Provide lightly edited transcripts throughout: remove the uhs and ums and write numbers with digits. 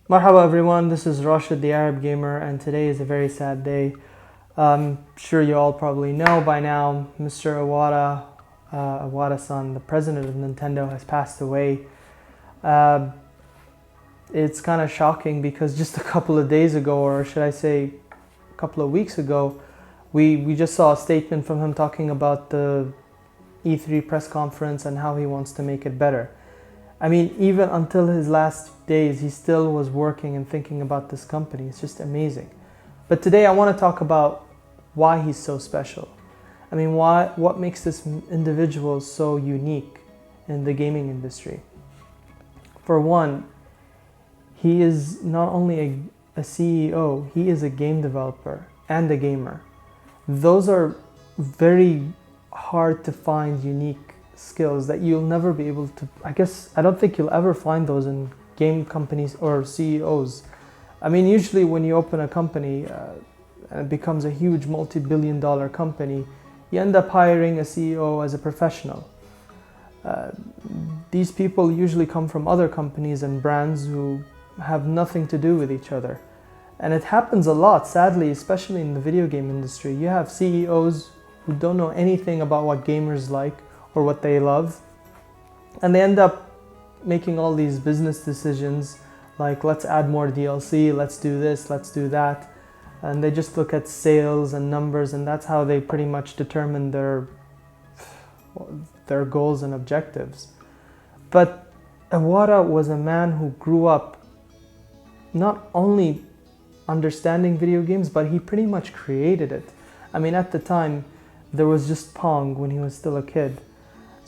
Marhaba everyone, this is Rashid the Arab Gamer, and today is a very sad day. I'm sure you all probably know by now, Mr. Iwata-san, the president of Nintendo, has passed away. Uh, it's kind of shocking because just a couple of days ago, or should I say a couple of weeks ago, we just saw a statement from him talking about the E3 press conference and how he wants to make it better. I mean, even until his last days, he still was working and thinking about this company. It's just amazing. But today I want to talk about why he's so special. I mean, what makes this individual so unique in the gaming industry? For one, he is not only a CEO, he is a game developer and a gamer. Those are very hard to find unique skills that you'll never be able to, I don't think you'll ever find those in game companies or CEOs. I mean, usually when you open a company and it becomes a huge multi-billion-dollar company, you end up hiring a CEO as a professional. Uh, these people usually come from other companies and brands who have nothing to do with each other. And it happens a lot, sadly, especially in the video game industry. You have CEOs who don't know anything about what gamers like or what they love, and they end up making all these business decisions like, let's add more DLC, let's do this, let's do that, and they just look at sales and numbers, and that's how they pretty much determine their goals and objectives. But Iwata was a man who grew up not only understanding video games, but he pretty much created it. I mean, at the time there was just Pong when he was still a kid.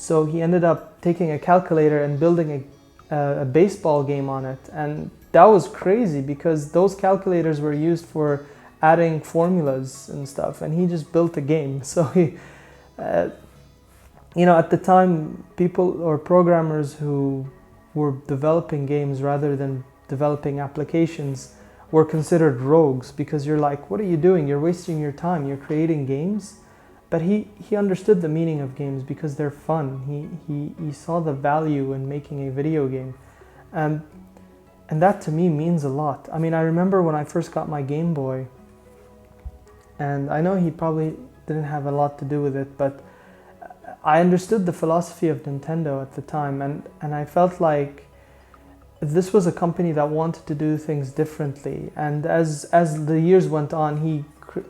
So he ended up taking a calculator and building a baseball game on it. And that was crazy because those calculators were used for adding formulas and stuff. And he just built a game. So at the time, people or programmers who were developing games rather than developing applications were considered rogues, because you're like, what are you doing? You're wasting your time. You're creating games. But he understood the meaning of games because they're fun. He saw the value in making a video game. And that to me means a lot. I mean, I remember when I first got my Game Boy, and I know he probably didn't have a lot to do with it, but I understood the philosophy of Nintendo at the time, and I felt like this was a company that wanted to do things differently. And as the years went on,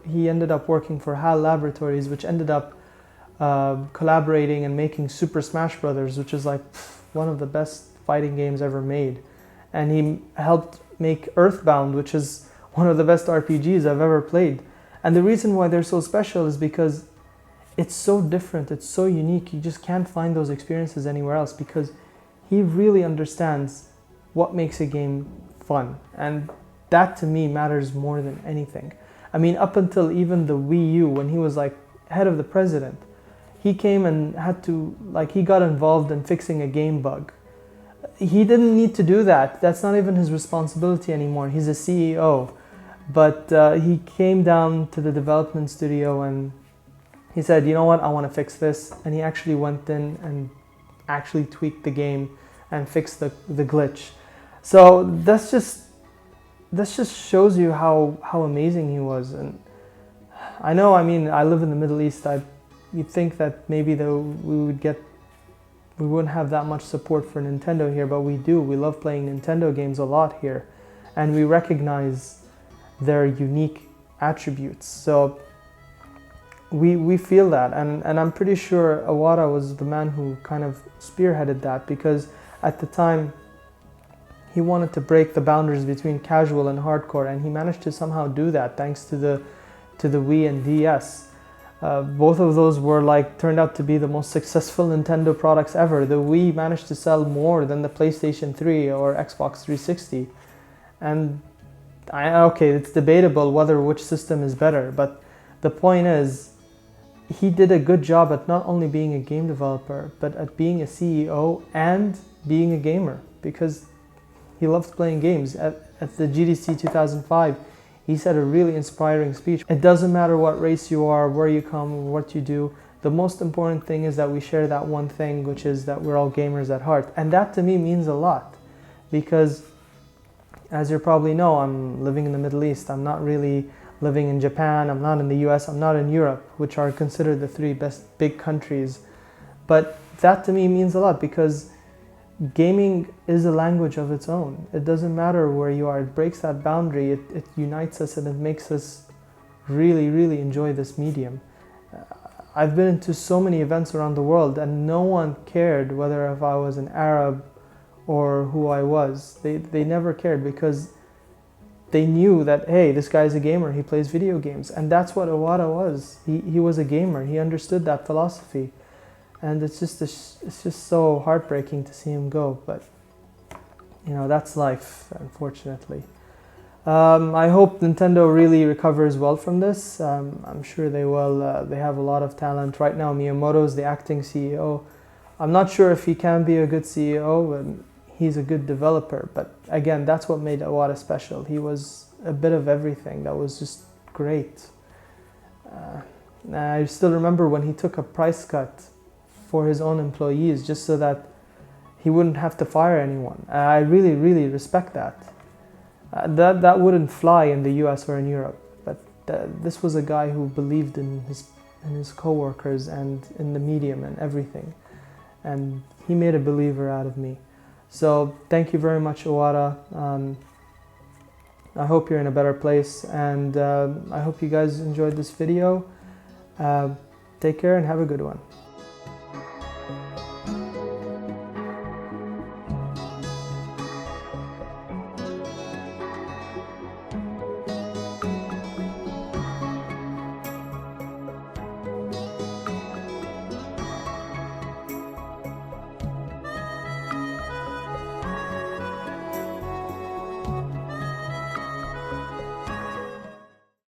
he ended up working for HAL Laboratories, which ended up collaborating and making Super Smash Brothers, which is like one of the best fighting games ever made. And he helped make Earthbound, which is one of the best RPGs I've ever played. And the reason why they're so special is because it's so different, it's so unique. You just can't find those experiences anywhere else, because he really understands what makes a game fun. And that to me matters more than anything. I mean, up until even the Wii U, when he was like head of the president, he came and he got involved in fixing a game bug. He didn't need to do that. That's not even his responsibility anymore. He's a CEO. But he came down to the development studio and he said, you know what, I want to fix this. And he actually went in and actually tweaked the game and fixed the glitch. So this just shows you how amazing he was. And I know, I mean, I live in the Middle East. You'd think that maybe we wouldn't have that much support for Nintendo here, but we do. We love playing Nintendo games a lot here, and we recognize their unique attributes. So we feel that, and I'm pretty sure Iwata was the man who kind of spearheaded that, because at the time he wanted to break the boundaries between casual and hardcore, and he managed to somehow do that thanks to the Wii and DS. Both of those turned out to be the most successful Nintendo products ever. The Wii managed to sell more than the PlayStation 3 or Xbox 360. And okay, it's debatable which system is better, but the point is, he did a good job at not only being a game developer, but at being a CEO and being a gamer, because he loves playing games. At the GDC 2005, he said a really inspiring speech. It doesn't matter what race you are, where you come, what you do. The most important thing is that we share that one thing, which is that we're all gamers at heart. And that to me means a lot, because As you probably know, I'm living in the Middle East. I'm not really living in Japan, I'm not in the US, I'm not in Europe, which are considered the three best big countries. But that to me means a lot because gaming is a language of its own. It doesn't matter where you are, it breaks that boundary, it unites us and it makes us really, really enjoy this medium. I've been to so many events around the world and no one cared whether if I was an Arab or who I was. They never cared because they knew that, hey, this guy's a gamer, he plays video games. And that's what Iwata was. He was a gamer, he understood that philosophy. And it's just so heartbreaking to see him go, but you know, that's life, unfortunately. I hope Nintendo really recovers well from this. I'm sure they will. They have a lot of talent. Right now, Miyamoto's the acting CEO. I'm not sure if he can be a good CEO, and he's a good developer, but again, that's what made Iwata special. He was a bit of everything. That was just great. I still remember when he took a price cut for his own employees just so that he wouldn't have to fire anyone. I really, really respect that. That wouldn't fly in the US or in Europe, but this was a guy who believed in his co-workers and in the medium and everything. And he made a believer out of me. So thank you very much, Iwata. I hope you're in a better place, and I hope you guys enjoyed this video. Take care and have a good one.